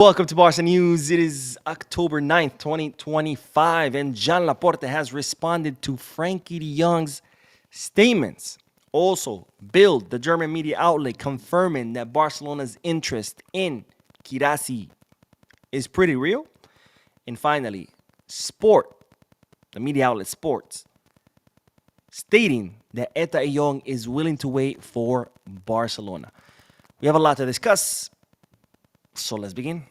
Welcome to Barca News. It is October 9th, 2025, and John Laporta has responded to Frankie de Jong's statements. Also, Bild, the German media outlet, confirming that Barcelona's interest in Guirassy is pretty real. And finally, Sport, the media outlet Sports, stating that Etta Eyong is willing to wait for Barcelona. We have a lot to discuss, so let's begin.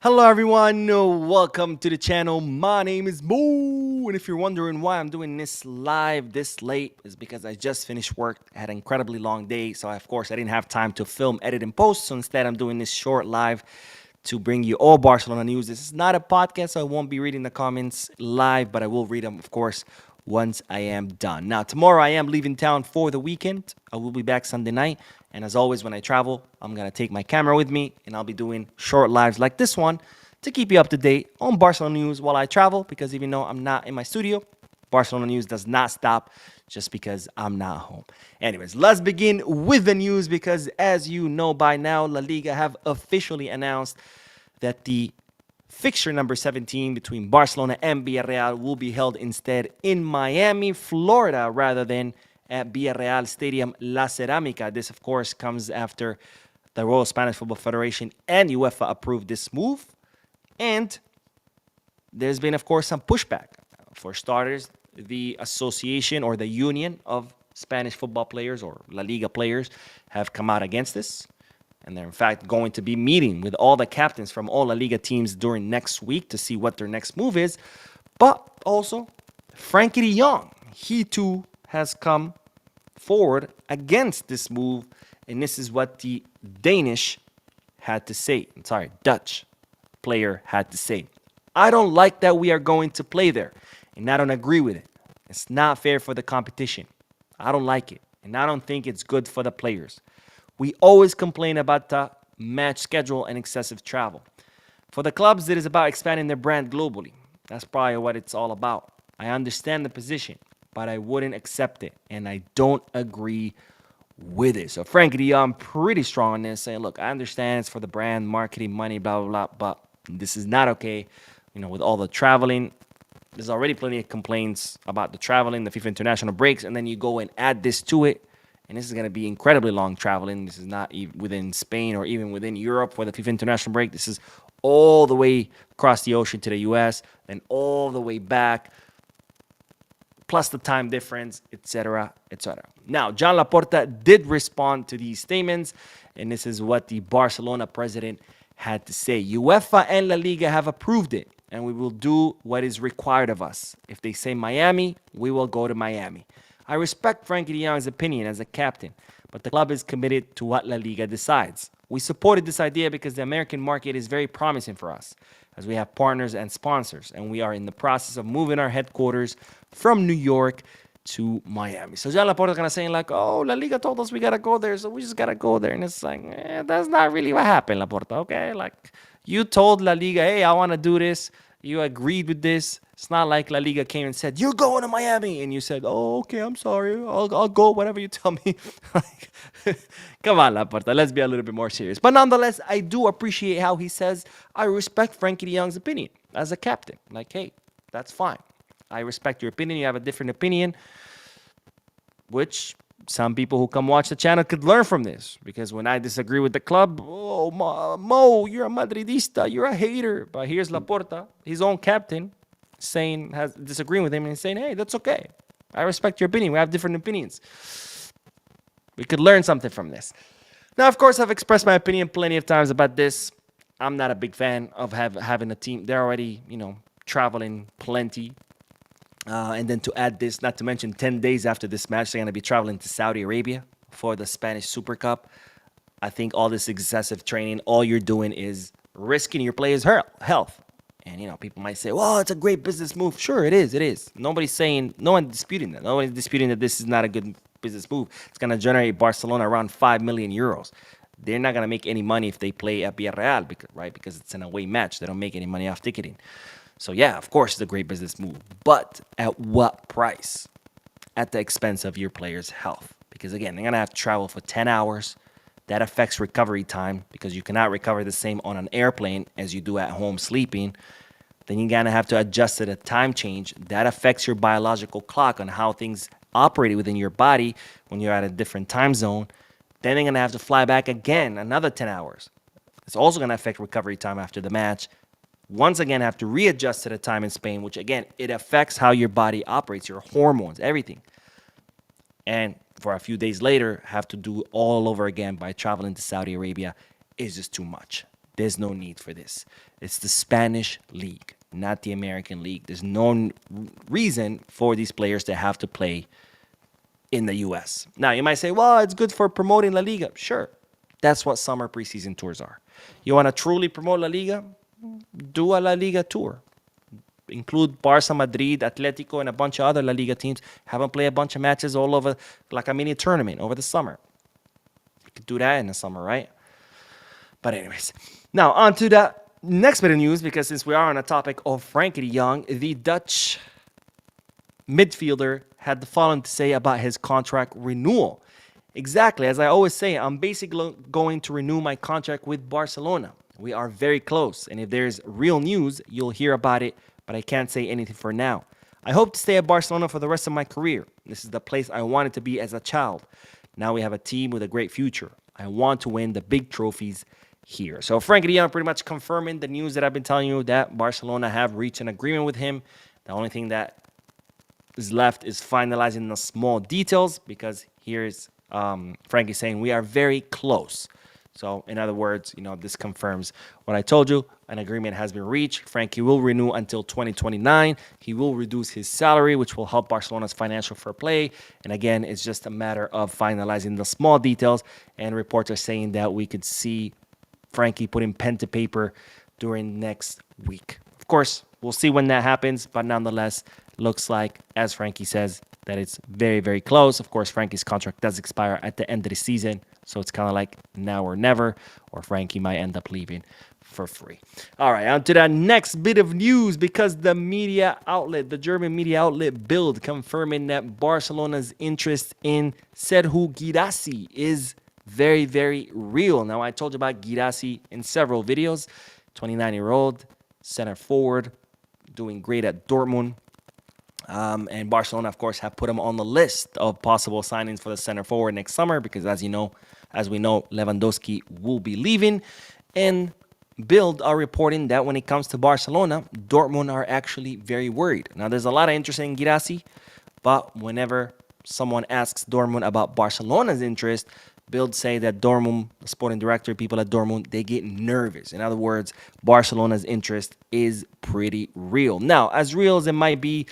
Hello everyone, welcome to the channel. My name is Mo, and if you're wondering why I'm doing this live this late, is because I just finished work. I had an incredibly long day, so of course I didn't have time to film, edit, and post. So instead I'm doing this short live to bring you all Barcelona news. This is not a podcast, so I won't be reading the comments live, but I will read them, of course, once I am done. Now, tomorrow I am leaving town for the weekend. I will be back Sunday night. And as always, when I travel, I'm going to take my camera with me, and I'll be doing short lives like this one to keep you up to date on Barcelona news while I travel, because even though I'm not in my studio, Barcelona news does not stop just because I'm not home. Anyways, let's begin with the news, because as you know by now, La Liga have officially announced that the fixture number 17 between Barcelona and Villarreal will be held instead in Miami, Florida, rather than at Villarreal Stadium La Ceramica. This, of course, comes after the Royal Spanish Football Federation and UEFA approved this move. And there's been, of course, some pushback. For starters, the association or the union of Spanish football players or La Liga players have come out against this. And they're, in fact, going to be meeting with all the captains from all La Liga teams during next week to see what their next move is. But also, Frankie de Jong, he too has come forward against this move. And this is what the Dutch player had to say. I don't like that we are going to play there, and I don't agree with it. It's not fair for the competition. I don't like it, and I don't think it's good for the players. We always complain about the match schedule and excessive travel. For the clubs, it is about expanding their brand globally. That's probably what it's all about. I understand the position, but I wouldn't accept it, and I don't agree with it. So Frankie de Jong, pretty strong on this, saying, look, I understand it's for the brand, marketing, money, blah, blah, blah, but this is not okay. With all the traveling, there's already plenty of complaints about the traveling, the FIFA international breaks, and then you go and add this to it, and this is going to be incredibly long traveling. This is not even within Spain or even within Europe for the FIFA international break. This is all the way across the ocean to the US, then all the way back, plus the time difference, etc., etc. Now, John Laporta did respond to these statements, and this is what the Barcelona president had to say. UEFA and La Liga have approved it, and we will do what is required of us. If they say Miami, we will go to Miami. I respect Frankie de Jong's opinion as a captain, but the club is committed to what La Liga decides. We supported this idea because the American market is very promising for us, as we have partners and sponsors, and we are in the process of moving our headquarters from New York to Miami. So John Laporta is kind of saying like, oh, La Liga told us we got to go there, so we just got to go there. And it's like, that's not really what happened, Laporta, okay? Like, you told La Liga, hey, I want to do this. You agreed with this. It's not like La Liga came and said, you're going to Miami. And you said, oh, okay, I'm sorry. I'll go, whatever you tell me. Like, come on, Laporta, let's be a little bit more serious. But nonetheless, I do appreciate how he says, I respect Frankie de Jong's opinion as a captain. Like, hey, that's fine. I respect your opinion. You have a different opinion, which some people who come watch the channel could learn from this. Because when I disagree with the club, oh, Mo, you're a Madridista, you're a hater. But here's Laporta, his own captain, disagreeing with him and saying, hey, that's okay. I respect your opinion. We have different opinions. We could learn something from this. Now, of course, I've expressed my opinion plenty of times about this. I'm not a big fan of having a team. They're already, traveling plenty. And then to add this, not to mention 10 days after this match, they're going to be traveling to Saudi Arabia for the Spanish Super Cup. I think all this excessive training, all you're doing is risking your players' health. And, people might say, well, it's a great business move. Sure, it is. It is. No one's disputing that. Nobody's disputing that this is not a good business move. It's going to generate Barcelona around 5 million euros. They're not going to make any money if they play at Villarreal, because it's an away match. They don't make any money off ticketing. So yeah, of course, it's a great business move. But at what price? At the expense of your players' health. Because again, they're going to have to travel for 10 hours. That affects recovery time because you cannot recover the same on an airplane as you do at home sleeping. Then you're going to have to adjust to the time change. That affects your biological clock on how things operate within your body when you're at a different time zone. Then they're going to have to fly back again, another 10 hours. It's also going to affect recovery time after the match. Once again, have to readjust to the time in Spain, which again, it affects how your body operates, your hormones, everything. And for a few days later, have to do all over again by traveling to Saudi Arabia is just too much. There's no need for this. It's the Spanish league, not the American league. There's no reason for these players to have to play in the U.S. Now, you might say, well, it's good for promoting La Liga. Sure. That's what summer preseason tours are. You want to truly promote La Liga? Do a La Liga tour. Include Barca, Madrid, Atletico, and a bunch of other La Liga teams. Have them play a bunch of matches all over, like a mini tournament over the summer. You could do that in the summer, right? But anyways, now on to the next bit of news, because since we are on a topic of Frenkie de Jong, the Dutch midfielder had the following to say about his contract renewal. Exactly, as I always say, I'm basically going to renew my contract with Barcelona. We are very close, and if there's real news, you'll hear about it, but I can't say anything for now. I hope to stay at Barcelona for the rest of my career. This is the place I wanted to be as a child. Now we have a team with a great future. I want to win the big trophies here. So Frenkie de Jong pretty much confirming the news that I've been telling you, that Barcelona have reached an agreement with him. The only thing that is left is finalizing the small details, because here's Frenkie saying we are very close. So in other words, this confirms what I told you. An agreement has been reached. Frenkie will renew until 2029. He will reduce his salary, which will help Barcelona's financial fair play. And again, it's just a matter of finalizing the small details. And reports are saying that we could see Frenkie putting pen to paper during next week. Of course, we'll see when that happens. But nonetheless, looks like, as Frenkie says, that it's very, very close. Of course, Frankie's contract does expire at the end of the season. So it's kind of like now or never, or Frenkie might end up leaving for free. All right, on to the next bit of news, because the German media outlet Bild, confirming that Barcelona's interest in Serhou Guirassy is very, very real. Now, I told you about Guirassy in several videos. 29-year-old, center forward, doing great at Dortmund. And Barcelona, of course, have put him on the list of possible signings for the center forward next summer, because as we know, Lewandowski will be leaving. And Bild are reporting that when it comes to Barcelona, Dortmund are actually very worried. Now, there's a lot of interest in Guirassy, but whenever someone asks Dortmund about Barcelona's interest, Bild say that Dortmund, the sporting director, people at Dortmund, they get nervous. In other words, Barcelona's interest is pretty real. Now, as real as it might be,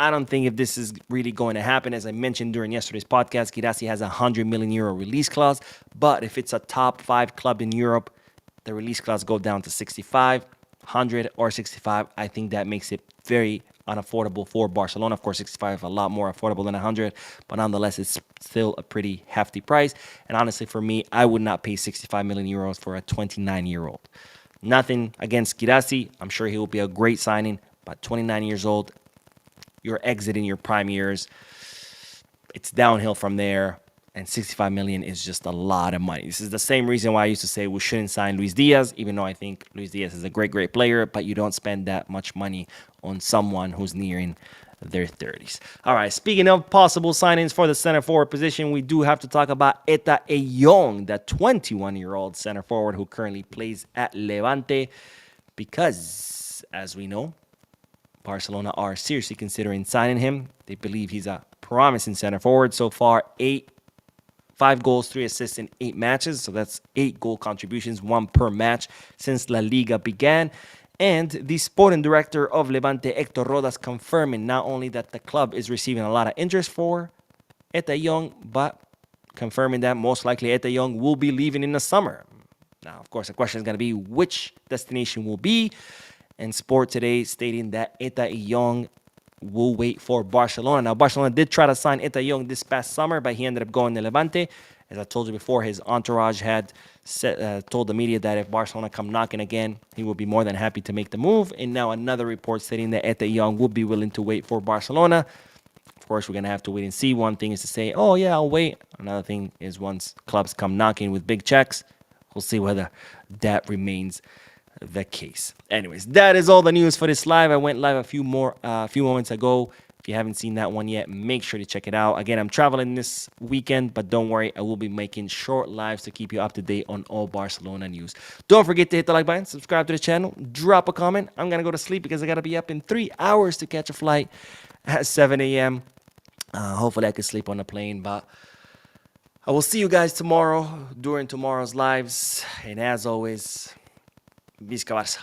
I don't think if this is really going to happen. As I mentioned during yesterday's podcast, Guirassy has a 100 million euro release clause. But if it's a top 5 club in Europe, the release clause go down to 65, 100, or 65. I think that makes it very unaffordable for Barcelona. Of course, 65 is a lot more affordable than 100, but nonetheless, it's still a pretty hefty price. And honestly, for me, I would not pay 65 million euros for a 29-year-old. Nothing against Guirassy. I'm sure he will be a great signing, but 29 years old, you're exiting your prime years. It's downhill from there, and 65 million is just a lot of money. This is the same reason why I used to say we shouldn't sign Luis Diaz, even though I think Luis Diaz is a great, great player, but you don't spend that much money on someone who's nearing their 30s. All right, speaking of possible signings for the center forward position, we do have to talk about Etta Eyong, the 21-year-old center forward who currently plays at Levante, because, as we know, Barcelona are seriously considering signing him. They believe he's a promising center forward. So far, 5 goals, 3 assists in 8 matches. So that's 8 goal contributions, 1 per match since La Liga began. And the sporting director of Levante, Héctor Rodas, confirming not only that the club is receiving a lot of interest for Etta Eyong, but confirming that most likely Etta Eyong will be leaving in the summer. Now, of course, the question is going to be which destination will be. And Sport Today stating that Etta Eyong will wait for Barcelona. Now, Barcelona did try to sign Etta Eyong this past summer, but he ended up going to Levante. As I told you before, his entourage had told the media that if Barcelona come knocking again, he would be more than happy to make the move. And now another report stating that Etta Eyong would be willing to wait for Barcelona. Of course, we're going to have to wait and see. One thing is to say, oh, yeah, I'll wait. Another thing is once clubs come knocking with big checks, we'll see whether that remains the case. Anyways, that is all the news for this live. I went live a few moments ago. If you haven't seen that one yet, make sure to check it out. Again, I'm traveling this weekend, but don't worry, I will be making short lives to keep you up to date on all Barcelona news. Don't forget to hit the like button, subscribe to the channel, drop a comment. I'm going to go to sleep because I got to be up in 3 hours to catch a flight at 7 a.m. Hopefully I can sleep on the plane, but I will see you guys tomorrow during tomorrow's lives. And as always, Visca Barça.